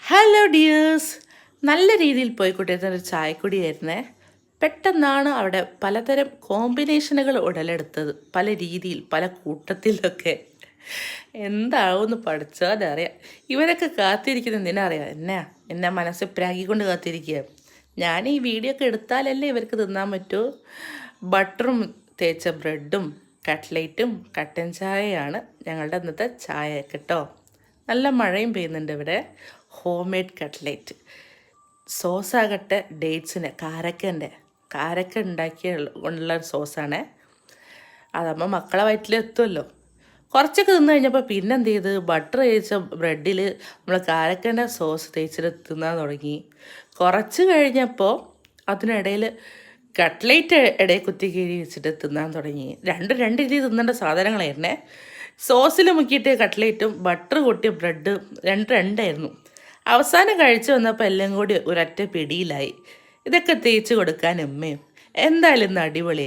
Hello dears, നല്ല രീതിയിൽ പോയിക്കൊണ്ടിരുന്ന ഒരു ചായക്കുടിയായിരുന്നേ. പെട്ടെന്നാണ് അവിടെ പലതരം കോമ്പിനേഷനുകൾ ഉടലെടുത്തത്, പല രീതിയിൽ പല കൂട്ടത്തിലൊക്കെ. എന്താവുമെന്ന് പഠിച്ചാലറിയാം. ഇവരൊക്കെ കാത്തിരിക്കുന്ന എന്തിനറിയാം, എന്നെ മനസ്സിൽ പ്രാഗിക്കൊണ്ട് കാത്തിരിക്കുക. ഞാൻ ഈ വീഡിയോ ഒക്കെ എടുത്താലല്ലേ ഇവർക്ക് തിന്നാൻ പറ്റൂ. ബട്ടറും തേച്ച ബ്രെഡും കട്ട്ലേറ്റും കട്ടൻ ചായയാണ് ഞങ്ങളുടെ ഇന്നത്തെ ചായ കേട്ടോ. നല്ല മഴയും പെയ്യുന്നുണ്ട് ഇവിടെ. ഹോം മെയ്ഡ് കട്ട്ലേറ്റ് സോസാകട്ടെ, ഡേറ്റ്സിന് കാരക്ക ഉണ്ടാക്കിയ ഉള്ള സോസാണ്. അതാകുമ്പോൾ മക്കളെ വയറ്റിലെത്തുമല്ലോ. കുറച്ചൊക്കെ തിന്നു കഴിഞ്ഞപ്പോൾ പിന്നെ എന്ത് ചെയ്ത്, ബട്ടർ തേച്ച ബ്രെഡിൽ നമ്മൾ കാരക്കൻ്റെ സോസ് തേച്ചിട്ട് തിന്നാൻ തുടങ്ങി. കുറച്ച് കഴിഞ്ഞപ്പോൾ അതിനിടയിൽ കട്ട്ലേറ്റ് ഇടയിൽ കുത്തി കീറി വെച്ചിട്ട് തിന്നാൻ തുടങ്ങി. രണ്ട് രീതി തിന്നേണ്ട സാധനങ്ങളായിരുന്നേ. സോസിൽ മുക്കിയിട്ട് കട്ട്ലേറ്റും ബട്ടർ കൂട്ടിയ ബ്രെഡ് രണ്ടായിരുന്നു. അവസാനം കഴിച്ചു വന്നപ്പോൾ എല്ലാം കൂടി ഒരൊറ്റ പിടിയിലായി. ഇതൊക്കെ തേച്ച് കൊടുക്കാൻ ഉമ്മയും. എന്തായാലും ഇന്ന് അടിപൊളി.